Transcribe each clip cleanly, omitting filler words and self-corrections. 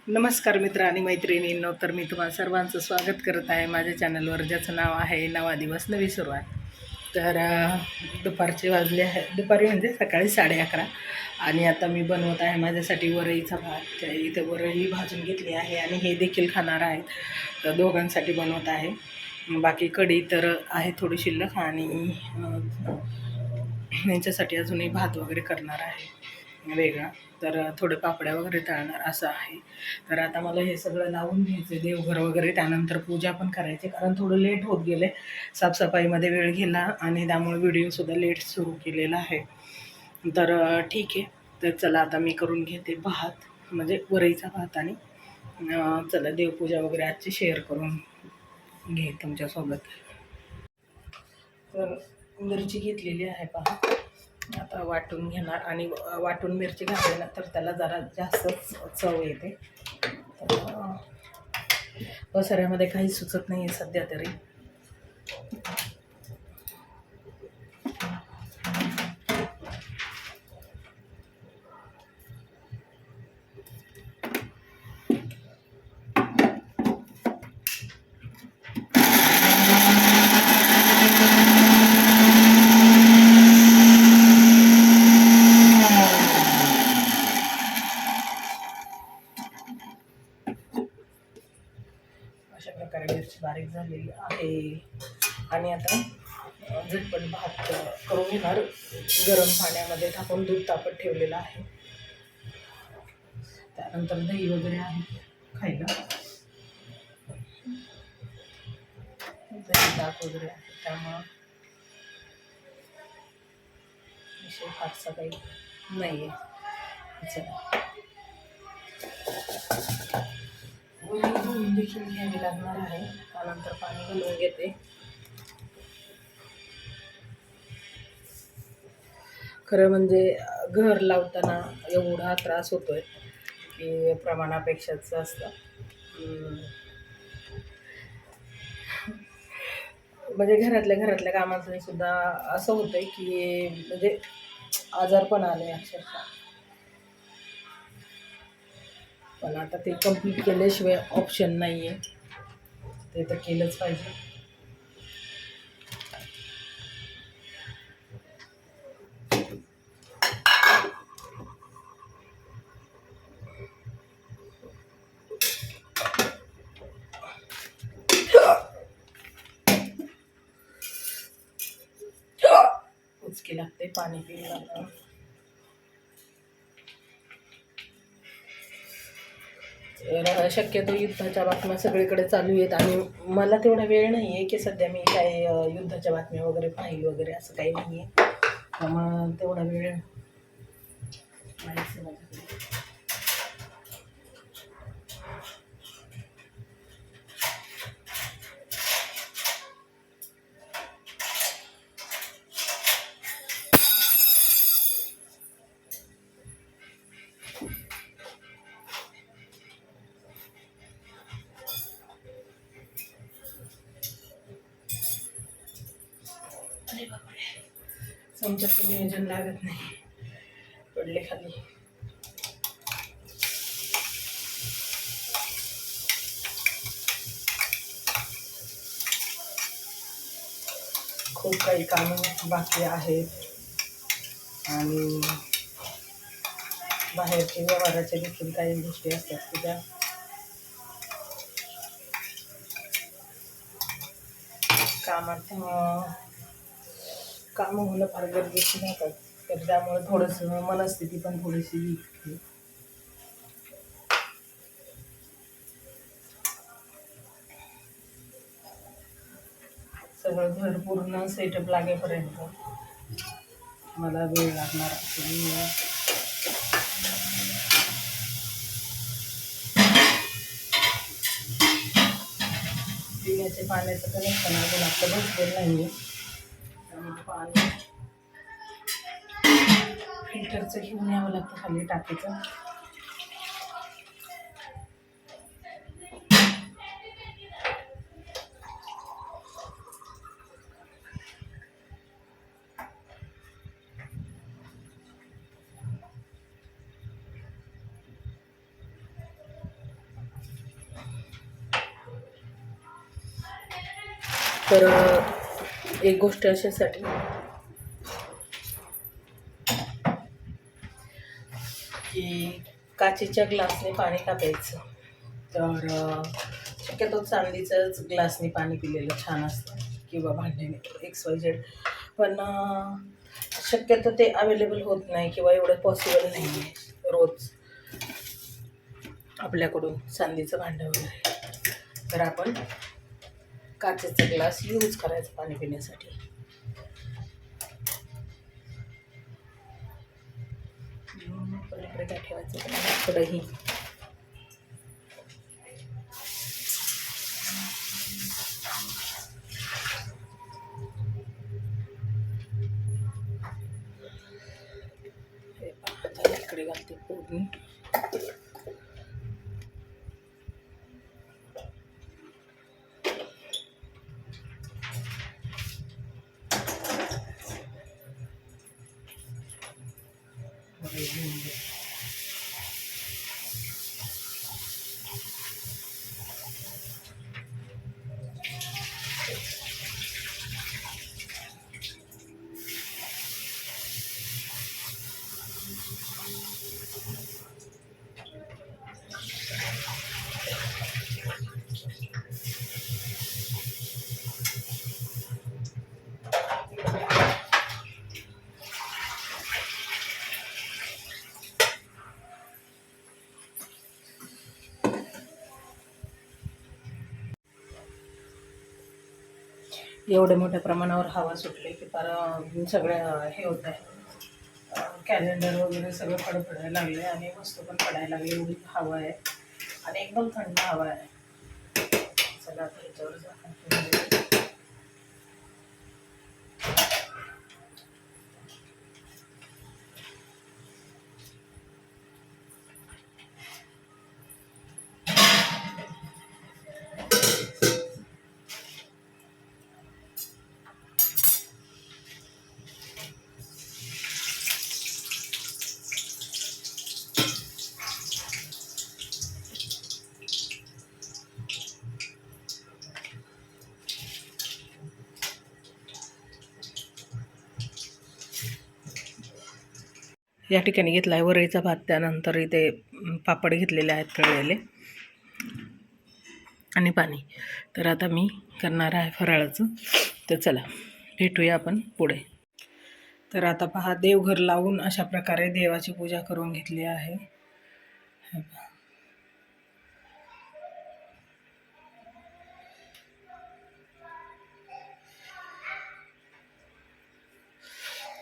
नमस्कार मित्र आणि मैत्रिणींनो. तर मी तुम्हाला सर्वांचं स्वागत करत आहे माझ्या चॅनलवर, ज्याचं नाव आहे नवा दिवस नवी सुरुवात. तर दुपारचे वाजले आहे, दुपारी म्हणजे सकाळी 11:30. आणि आता मी बनवत आहे माझ्यासाठी वरईचा भात. त्या इथे वरई भाजून घेतली आहे आणि हे देखील खाणार आहेत, तर दोघांसाठी बनवत आहे. बाकी कढी तर आहे थोडी शिल्लक, आणि यांच्यासाठी अजूनही भात वगैरे करणार आहे वेगळा. तर थोडे पापड्या वगैरे तळणार असं आहे. तर आता मला हे सगळं लावून घ्यायचं, देवघर वगैरे, त्यानंतर पूजा पण करायची, कारण थोडं लेट होत गेले, साफसफाईमध्ये वेळ गेला आणि त्यामुळे व्हिडिओसुद्धा लेट सुरू केलेला आहे. तर ठीक आहे. तर चला आता मी करून घेते भात, म्हणजे वरईचा भात, आणि चला देवपूजा वगैरे आजची शेअर करून घे तुमच्यासोबत. तर मिरची घेतलेली आहे पहा, आता वाटून घेणार, आणि वाटून मिरची घातली ना तर त्याला जरा जास्तच चव येते. तर पसाऱ्यामध्ये काही सुचत नाही आहे सध्या तरी. अशा प्रकारे मिरची बारीक झालेली आहे. आणि आता झटपट भात करून घेणार. गरम पाण्यामध्ये टाकून दूध तापत ठेवलेलं आहे, त्यानंतर दही वगैरे आहे खायला, दही ताक वगैरे आहे, त्यामुळं विषय फारसा काही नाही आहे. चला धुवून देखील घ्यावी लागणार आहे, त्यानंतर पाणी घालून घेते. खरं म्हणजे घर लावताना एवढा त्रास होतोय की प्रमाणापेक्षाच असतं. म्हणजे घरातल्या कामाचं सुद्धा असं होतंय की म्हणजे आजार पण आले अक्षरशः. पण आता ते कंप्लीट केल्याशिवाय ऑप्शन नाही आहे, ते तर केलंच पाहिजे. उचकी लागते पाणी पिण्याला. शक्यतो युद्धाच्या बातम्या सगळीकडे चालू आहेत, आणि मला तेवढा वेळ नाही आहे की सध्या मी काय युद्धाच्या बातम्या वगैरे पाहिली वगैरे, असं काही नाही आहे. त्यामुळं तेवढा वेळ नाहीच माझ्याकडे. अरे बापरे, चमच्याचं नियोजन लागत नाही, पडले खाली. खूप काही कामं बाकी आहेत, आणि बाहेरचे व्यवहाराच्या देखील काही गोष्टी असतात की त्या कामात कामं होणं फार गरजेचं राहतात. तर त्यामुळे थोडंसं मनस्थिती पण थोडीशी वीक. सगळं घर पूर्ण सेटअप लागेपर्यंत मला वेळ लागणार असेल. पिण्याच्या पाण्याचं कनेक्शन अजून आपलं बसलेलं नाही आहे, त्यामुळे पाणी फिल्टरचं घेऊन यावं लागतं खाली टाकीचं. तर एक गोष्ट अशासाठी की काचेच्या ग्लासने पाणी का प्यायचं, तर शक्यतो चांदीचंच ग्लासने पाणी पिलेलं छान असतं किंवा भांड्याने XYZ, पण शक्यतो ते अवेलेबल होत नाही किंवा एवढं पॉसिबल नाही आहे रोज आपल्याकडून चांदीचं भांडं वगैरे, तर आपण काचेचा ग्लास यूज करायचा पाणी पिण्यासाठी. पलीकडे काय ठेवायचं, कढई. इकडे घालते फोडणी. एवढ्या मोठ्या प्रमाणावर हवा सुटली की फार सगळ्या हे होत आहे, कॅलेंडर वगैरे सगळं फडफडायला लागले आणि वस्तू पण पडायला लागली, एवढी हवा आहे आणि एकदम थंड हवा आहे. चला आता ह्याच्यावर या ठिकाणी घेतला आहे वरईचा भात, त्यानंतर इथे पापड घेतलेले आहेत तळलेले आणि पाणी. तर आता मी करणार आहे फराळाचं, तर चला भेटूया आपण पुढे. तर आता पहा, देवघर लावून अशा प्रकारे देवाची पूजा करून घेतली आहे.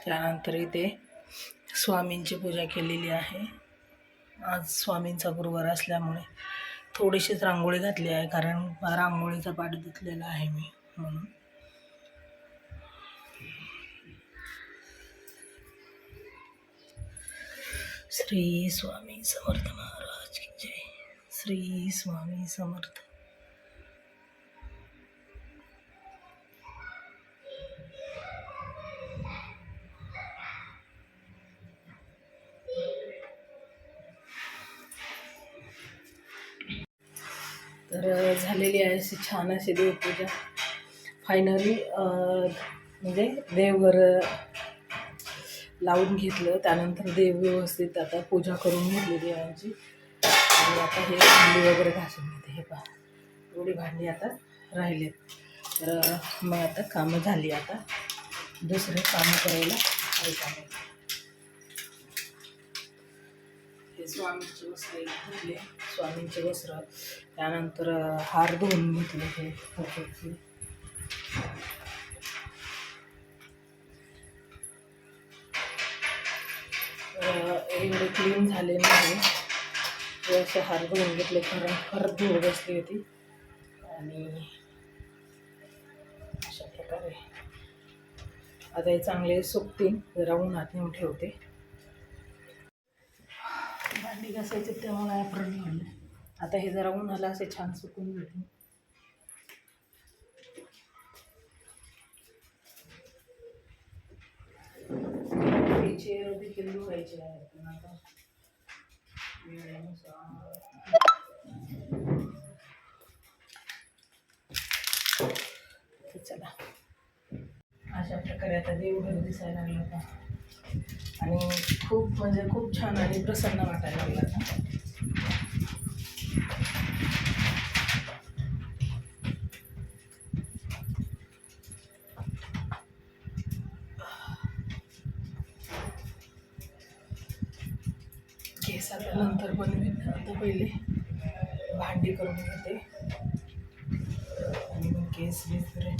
त्यानंतर इथे स्वामींची पूजा केलेली आहे. आज स्वामींचा गुरुवार असल्यामुळे थोडीशीच रांगोळी घातली आहे, कारण रांगोळीचा पाठ धुतलेला आहे मी म्हणून. श्री स्वामी समर्थ महाराज की जय. श्री स्वामी समर्थ. तर झालेली आहे अशी छान अशी देवपूजा फायनली. म्हणजे देवघर लावून घेतलं, त्यानंतर देव व्यवस्थित आता पूजा करून घेतली देवांची. आणि आता हे भांडी वगैरे घासून घेते. हे पहा, एवढी भांडी आता राहिलेत. तर मग आता कामं झाली, आता दुसरे कामं करायला काम. हे स्वामींचे वस्त्र घेतले, स्वामींचे वस्त्र, त्यानंतर हार धुवून घेतले. हे एवढे क्लीन झाले नाही, हे असे हार धुवून घेतले, खरंच धुवून बसली होती. आणि अशा प्रकारे आता हे चांगले सुकतील, जरा उन्हात नेऊन ठेवते. भांडी घासायचे तेव्हा मला ॲप्रन लागले. आता हे जरा उन्हाला असे छान सुकून भेटले. चेअर देखील धुवायचे आहेत, पण आता चला प्रकारे आता देवघर दिसायला लागलं होता आणि खूप म्हणजे खूप छान आणि प्रसन्न वाटायला लागलं आता. केस आता नंतर बनवेन, आता पहिले भांडी करून घेते आणि मग केस करेन.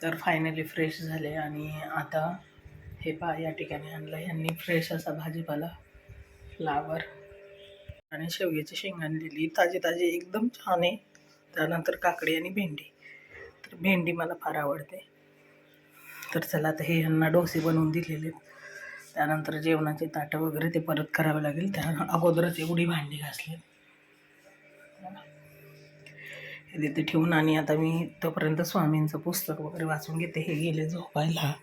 तर फायनली फ्रेश झाले आणि आता हे या ठिकाणी आणलं यांनी फ्रेश असा भाजीपाला, फ्लावर आणि शेवग्याची शेंग आणलेली ताजी ताजी एकदम छान आहे. त्यानंतर काकडी आणि भेंडी. तर भेंडी मला फार आवडते. तर चला आता हे यांना डोसे बनवून दिलेले. त्यानंतर जेवणाचे ताटं वगैरे ते परत करावं लागेल. त्या अगोदरच एवढी भांडी घासली हे तिथे ठेवून. आणि आता मी तोपर्यंत स्वामींचं पुस्तक वगैरे वाचून घेते. हे गेले झोपायला.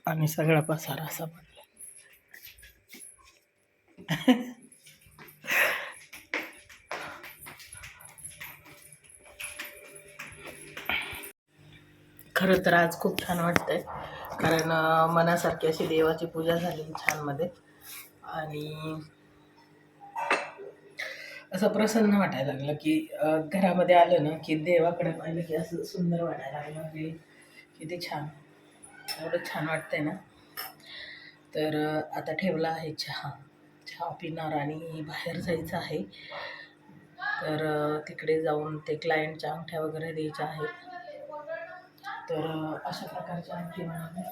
आणि सगळा पसारा असा पडला. खरं तर आज खूप छान वाटतंय, कारण मनासारखी अशी देवाची पूजा झाली छानमध्ये आणि असं प्रसन्न वाटायला लागलं की घरामध्ये आलं ना की देवाकडे पाहिलं की असं सुंदर वाटायला लागलं. म्हणजे किती छान, एवढं छान वाटतंय ना. तर आता ठेवला आहे चहा पिणार आणि बाहेर जायचं आहे. तर तिकडे जाऊन ते क्लायंटच्या अंगठ्या वगैरे द्यायच्या आहेत. तर अशा प्रकारच्या अंगठी बनवल्या.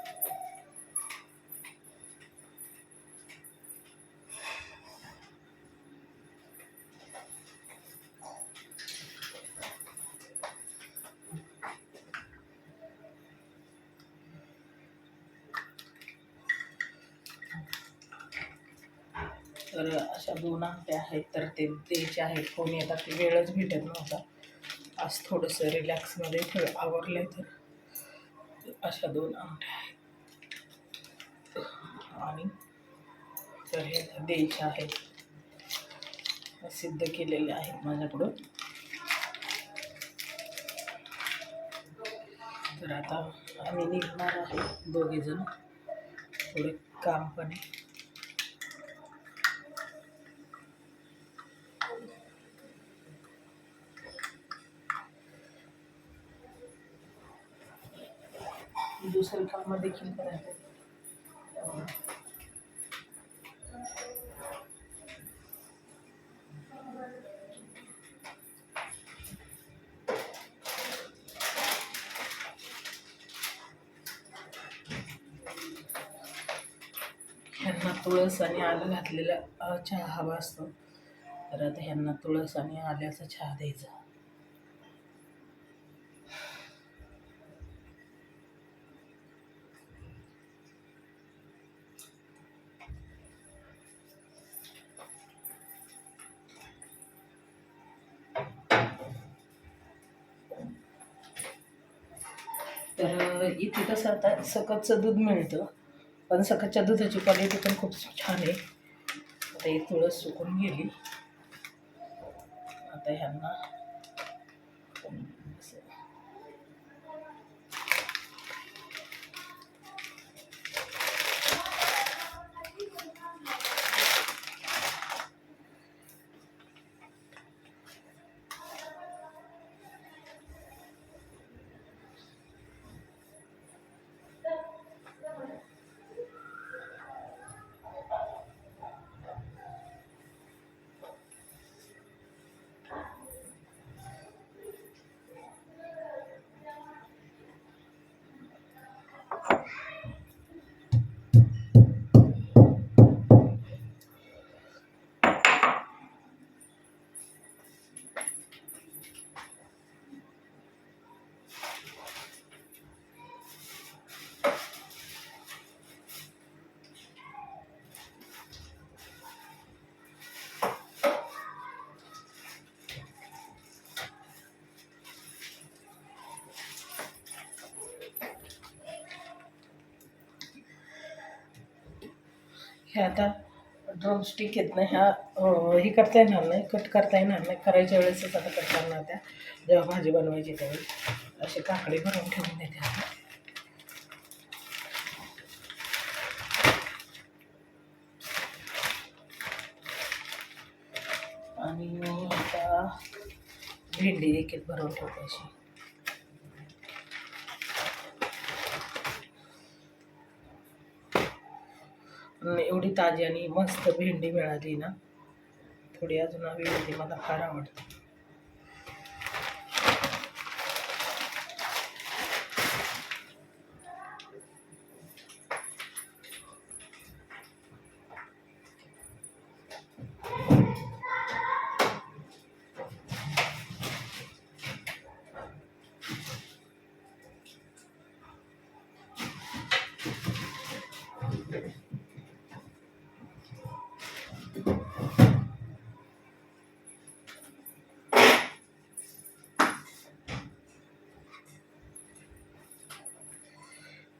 तर अशा 2 अंगठ्या आहेत. तर ते द्यायचे आहेत. कोणी येतात ते वेळच भेटत नव्हता. आज थोडंसं रिलॅक्समध्ये आवरलं आहे. तर अशा 2 अंगठ्या आहेत आणि तर हे द्यायचे आहेत. सिद्ध केलेले आहेत माझ्याकडून. तर आता आम्ही निघणार आहे दोघेजण. थोडे काम पण आहे. दुसरे काम देखील करायचे. ह्यांना तुळस आणि आलं घातलेला चहा हवा असतो. तर आता ह्यांना तुळस आणि आल्याचा चहा द्यायचा. तर इथे कसं आता सकतचं दूध मिळतं, पण सकतच्या दुधाची क्वालिटी पण खूप छान आहे. आता ही तुळस सुकून गेली. आता ह्यांना हे आता ड्रमस्टिक आहेत ना ह्या हे करता येणार नाही, कट करता येणार नाही, करायच्या वेळेसच आता कट करणार त्या, जेव्हा भाजी बनवायची त्यावेळी असे काकडे भरून ठेवून देते आता. आणि आता भेंडी देखील भरून ठेवते अशी. एवढी ताजी आणि मस्त भेंडी मिळाली ना, थोडी अजून हवी होती, मला फार आवडते.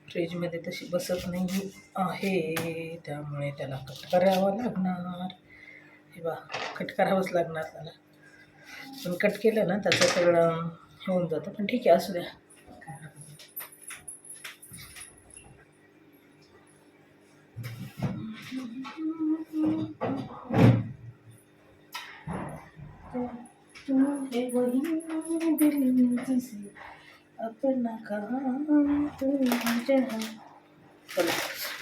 फ्रीजमध्ये तशी बसत नाही आहे, त्यामुळे त्याला कट करावं लागणार. हे बा, कट करावंच लागणार त्याला. पण कट केलं ना त्याचं सगळं होऊन जातं, पण ठीक आहे, असू द्या. अपना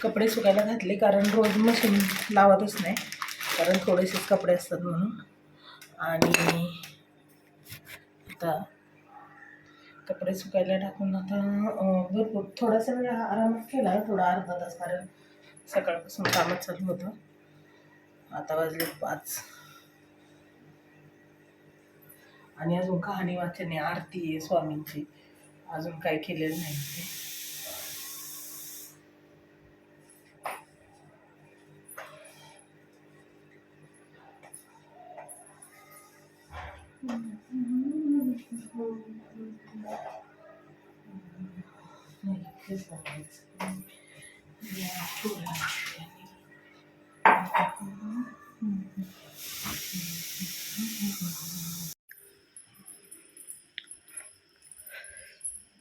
कपडे सुकायला घातले, कारण रोज मशीन लावतच नाही, कारण थोडेसेच कपडे असतात म्हणून. आणि आता कपडे सुकायला टाकून आता भरपूर थोडासा वेळ आरामात केला, थोडा अर्धा तास, कारण सकाळपासून कामच चालू होतं. आता वाजले 5 आणि अजून कहाणी वाचने, आरती आहे स्वामींची, अजून काय केलेलं नाही ते.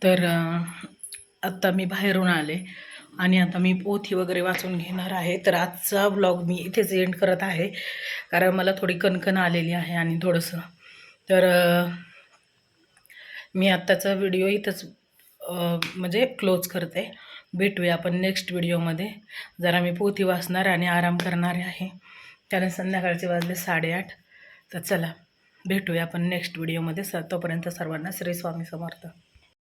तर आत्ता मी बाहेरून आले आणि आता मी पोथी वगैरे वाचून घेणार आहे. तर आजचा ब्लॉग मी इथेच एंड करत आहे, कारण मला थोडी कणकण आलेली आहे आणि थोडंसं. तर मी आत्ताचा व्हिडिओ इथंच म्हणजे क्लोज करते. भेटूया आपण नेक्स्ट व्हिडिओमध्ये. जरा मी पोथी वाचणार आणि आराम करणार आहे, कारण संध्याकाळचे वाजले 8:30. तर चला भेटूया आपण नेक्स्ट व्हिडिओमध्ये. तोपर्यंत सर्वांना श्री स्वामी समर्थ.